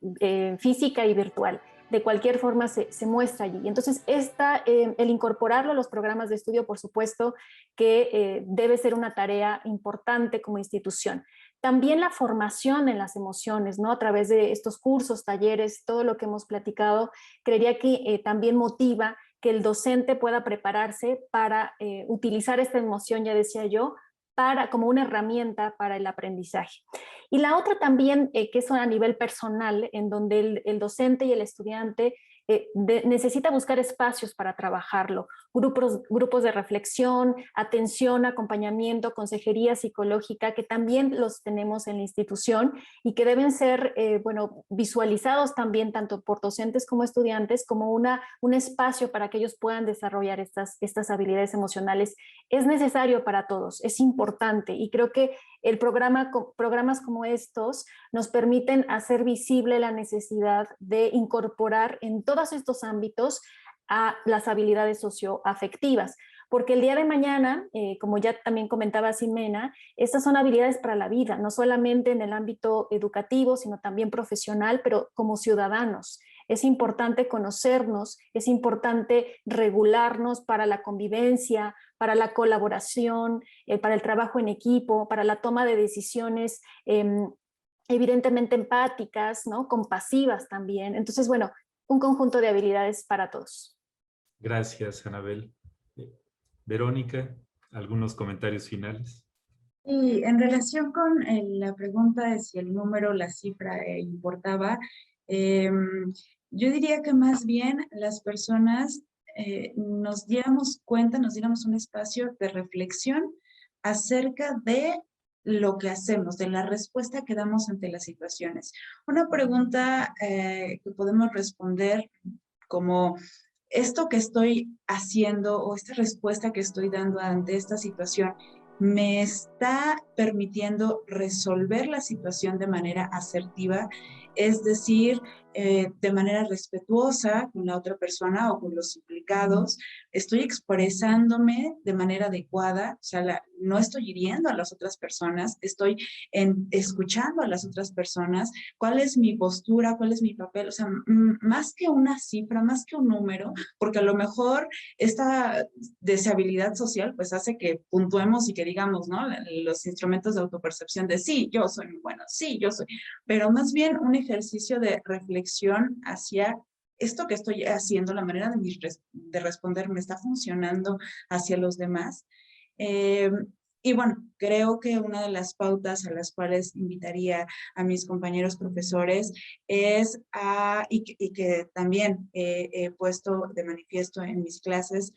Speaker 3: Física y virtual. De cualquier forma se muestra allí. Entonces, el incorporarlo a los programas de estudio, por supuesto, que debe ser una tarea importante como institución. También la formación en las emociones, ¿no? A través de estos cursos, talleres, todo lo que hemos platicado, creería que también motiva que el docente pueda prepararse para utilizar esta emoción, ya decía yo, como una herramienta para el aprendizaje. Y la otra también, que es a nivel personal, en donde el docente y el estudiante necesita buscar espacios para trabajarlo, grupos de reflexión, atención, acompañamiento, consejería psicológica, que también los tenemos en la institución y que deben ser visualizados también tanto por docentes como estudiantes como un espacio para que ellos puedan desarrollar estas habilidades emocionales. Es necesario para todos, es importante y creo que programas como estos nos permiten hacer visible la necesidad de incorporar en todos estos ámbitos a las habilidades socioafectivas, porque el día de mañana, como ya también comentaba Ximena, estas son habilidades para la vida, no solamente en el ámbito educativo, sino también profesional, pero como ciudadanos. Es importante conocernos, es importante regularnos para la convivencia, para la colaboración, para el trabajo en equipo, para la toma de decisiones evidentemente empáticas, ¿no? Compasivas también. Entonces, bueno, un conjunto de habilidades para todos.
Speaker 1: Gracias, Anabel. Verónica, ¿algunos comentarios finales?
Speaker 2: Y en relación con la pregunta de si el número, la cifra importaba, yo diría que más bien las personas nos diéramos cuenta, nos diéramos un espacio de reflexión acerca de lo que hacemos, de la respuesta que damos ante las situaciones. Una pregunta que podemos responder como esto que estoy haciendo o esta respuesta que estoy dando ante esta situación me está permitiendo resolver la situación de manera asertiva, es decir, de manera respetuosa con la otra persona o con los implicados, estoy expresándome de manera adecuada, o sea, no estoy hiriendo a las otras personas, estoy escuchando a las otras personas, cuál es mi postura, cuál es mi papel, o sea, más que una cifra, más que un número, porque a lo mejor esta deshabilidad social pues hace que puntuemos y que digamos, ¿no? Los instrumentos de autopercepción de sí, yo soy muy bueno, sí, yo soy, pero más bien un ejercicio de reflexión hacia esto que estoy haciendo, la manera de responder me está funcionando hacia los demás. Y bueno, creo que una de las pautas a las cuales invitaría a mis compañeros profesores es, y que también he puesto de manifiesto en mis clases,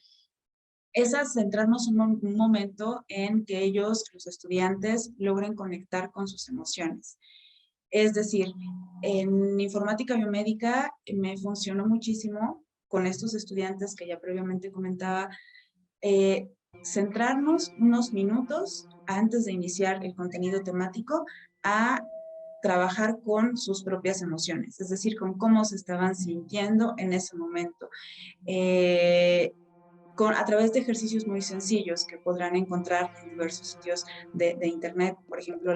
Speaker 2: es centrarnos un momento en que ellos, los estudiantes, logren conectar con sus emociones. Es decir, en informática biomédica me funcionó muchísimo con estos estudiantes que ya previamente comentaba, centrarnos unos minutos antes de iniciar el contenido temático a trabajar con sus propias emociones, es decir, con cómo se estaban sintiendo en ese momento. A través de ejercicios muy sencillos que podrán encontrar en diversos sitios de internet, por ejemplo,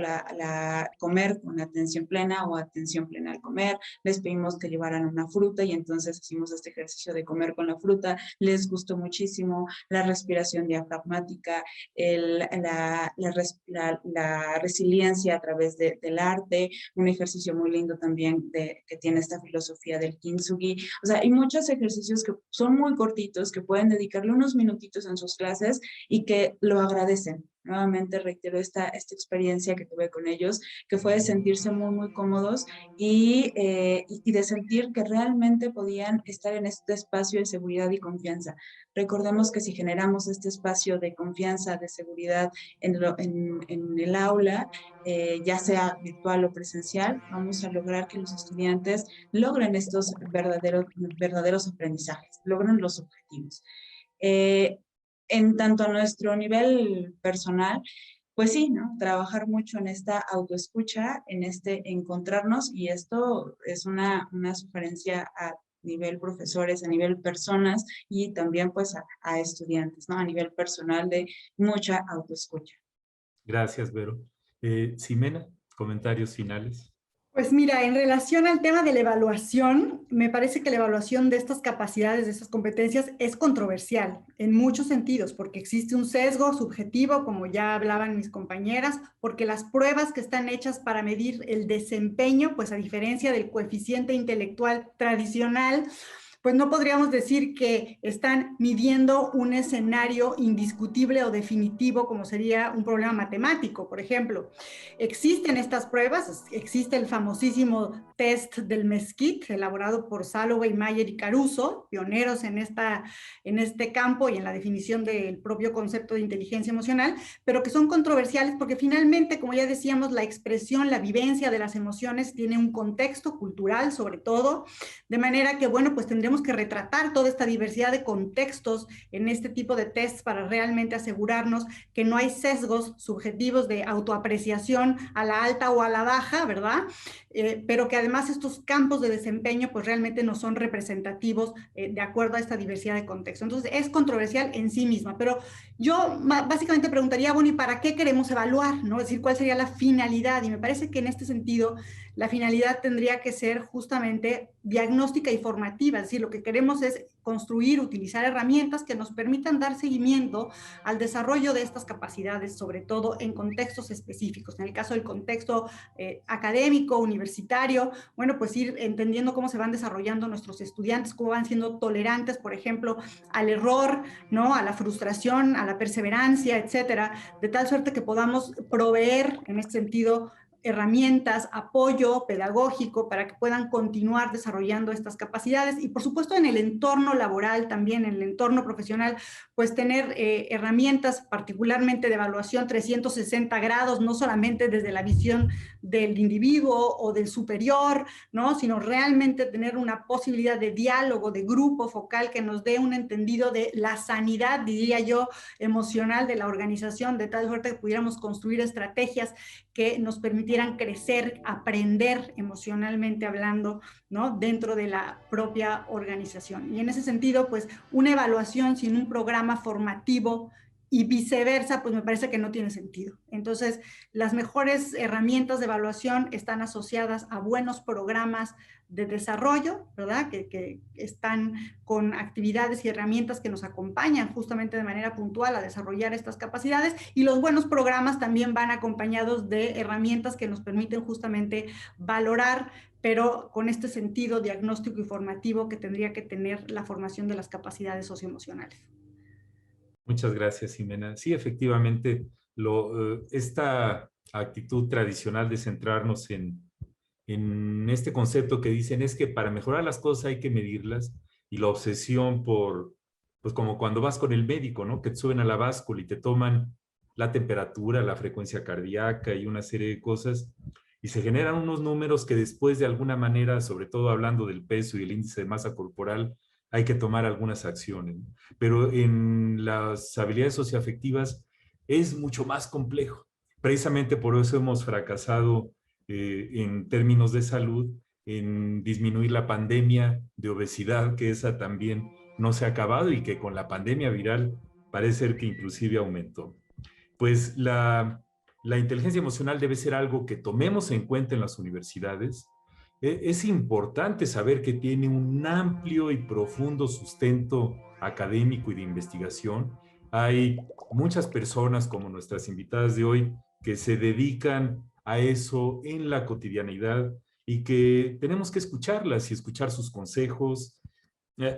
Speaker 2: comer con atención plena o atención plena al comer. Les pedimos que llevaran una fruta y entonces hicimos este ejercicio de comer con la fruta. Les gustó muchísimo la respiración diafragmática, la resiliencia a través del arte, un ejercicio muy lindo también que tiene esta filosofía del kintsugi. O sea, hay muchos ejercicios que son muy cortitos, que pueden dedicarle unos minutitos en sus clases y que lo agradecen. Nuevamente reitero esta experiencia que tuve con ellos, que fue de sentirse muy, muy cómodos y de sentir que realmente podían estar en este espacio de seguridad y confianza. Recordemos que si generamos este espacio de confianza, de seguridad en el aula, ya sea virtual o presencial, vamos a lograr que los estudiantes logren estos verdaderos aprendizajes, logren los objetivos. En tanto a nuestro nivel personal, pues sí, ¿no? Trabajar mucho en esta autoescucha, en este encontrarnos, y esto es una sugerencia a nivel profesores, a nivel personas y también pues a estudiantes, ¿no? A nivel personal de mucha autoescucha.
Speaker 1: Gracias, Vero. Ximena, comentarios finales.
Speaker 4: Pues mira, en relación al tema de la evaluación, me parece que la evaluación de estas capacidades, de estas competencias, es controversial en muchos sentidos, porque existe un sesgo subjetivo, como ya hablaban mis compañeras, porque las pruebas que están hechas para medir el desempeño, pues a diferencia del coeficiente intelectual tradicional, pues no podríamos decir que están midiendo un escenario indiscutible o definitivo como sería un problema matemático, por ejemplo. Existen estas pruebas, existe el famosísimo test del Mesquite, elaborado por Salovey, Mayer y Caruso, pioneros en este campo y en la definición del propio concepto de inteligencia emocional, pero que son controversiales porque finalmente, como ya decíamos, la expresión, la vivencia de las emociones tiene un contexto cultural sobre todo, de manera que, bueno, pues tendremos que retratar toda esta diversidad de contextos en este tipo de tests para realmente asegurarnos que no hay sesgos subjetivos de autoapreciación a la alta o a la baja, ¿verdad? Pero que además estos campos de desempeño pues realmente no son representativos de acuerdo a esta diversidad de contextos. Entonces es controversial en sí misma, pero yo básicamente preguntaría, bueno, ¿y para qué queremos evaluar? ¿No? Es decir, ¿cuál sería la finalidad? Y me parece que en este sentido la finalidad tendría que ser justamente diagnóstica y formativa, es decir, lo que queremos es construir, utilizar herramientas que nos permitan dar seguimiento al desarrollo de estas capacidades, sobre todo en contextos específicos. En el caso del contexto académico, universitario, bueno, pues ir entendiendo cómo se van desarrollando nuestros estudiantes, cómo van siendo tolerantes, por ejemplo, al error, ¿no? A la frustración, a la perseverancia, etcétera, de tal suerte que podamos proveer, en este sentido, herramientas, apoyo pedagógico para que puedan continuar desarrollando estas capacidades y por supuesto en el entorno laboral también, en el entorno profesional, pues tener herramientas particularmente de evaluación 360 grados, no solamente desde la visión del individuo o del superior, ¿no? Sino realmente tener una posibilidad de diálogo, de grupo focal que nos dé un entendido de la sanidad, diría yo, emocional de la organización, de tal suerte que pudiéramos construir estrategias que nos permitieran crecer, aprender emocionalmente hablando, ¿no? Dentro de la propia organización. Y en ese sentido, pues una evaluación sin un programa formativo y viceversa, pues me parece que no tiene sentido. Entonces, las mejores herramientas de evaluación están asociadas a buenos programas de desarrollo, ¿verdad? Que están con actividades y herramientas que nos acompañan justamente de manera puntual a desarrollar estas capacidades, y los buenos programas también van acompañados de herramientas que nos permiten justamente valorar, pero con este sentido diagnóstico y formativo que tendría que tener la formación de las capacidades socioemocionales.
Speaker 1: Muchas gracias, Ximena. Sí, efectivamente, esta actitud tradicional de centrarnos en este concepto que dicen es que para mejorar las cosas hay que medirlas, y la obsesión por pues como cuando vas con el médico, ¿no? Que te suben a la báscula y te toman la temperatura, la frecuencia cardíaca y una serie de cosas, y se generan unos números que después de alguna manera, sobre todo hablando del peso y el índice de masa corporal, hay que tomar algunas acciones, ¿no? Pero en las habilidades socioafectivas es mucho más complejo. Precisamente por eso hemos fracasado en términos de salud en disminuir la pandemia de obesidad, que esa también no se ha acabado y que con la pandemia viral parece ser que inclusive aumentó. Pues la inteligencia emocional debe ser algo que tomemos en cuenta en las universidades. Es importante saber que tiene un amplio y profundo sustento académico y de investigación. Hay muchas personas como nuestras invitadas de hoy que se dedican a eso en la cotidianidad y que tenemos que escucharlas y escuchar sus consejos,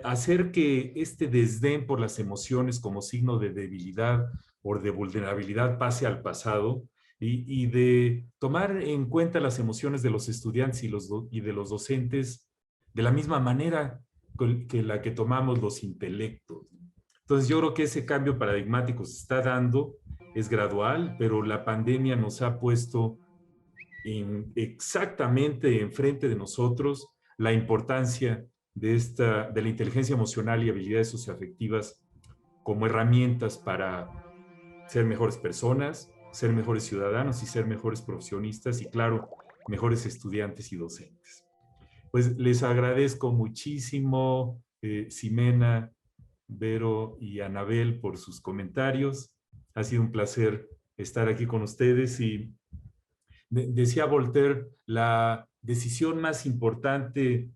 Speaker 1: hacer que este desdén por las emociones como signo de debilidad o de vulnerabilidad pase al pasado y de tomar en cuenta las emociones de los estudiantes y de los docentes de la misma manera que la que tomamos los intelectos. Entonces yo creo que ese cambio paradigmático se está dando, es gradual, pero la pandemia nos ha puesto exactamente enfrente de nosotros la importancia de la inteligencia emocional y habilidades socioafectivas como herramientas para ser mejores personas, ser mejores ciudadanos y ser mejores profesionistas y, claro, mejores estudiantes y docentes. Pues les agradezco muchísimo, Ximena, Vero y Anabel, por sus comentarios. Ha sido un placer estar aquí con ustedes y decía Voltaire, la decisión más importante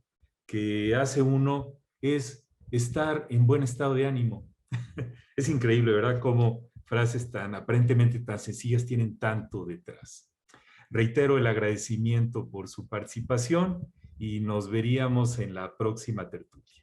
Speaker 1: que hace uno es estar en buen estado de ánimo. Es increíble, ¿verdad? Cómo frases tan aparentemente tan sencillas tienen tanto detrás. Reitero el agradecimiento por su participación y nos veríamos en la próxima tertulia.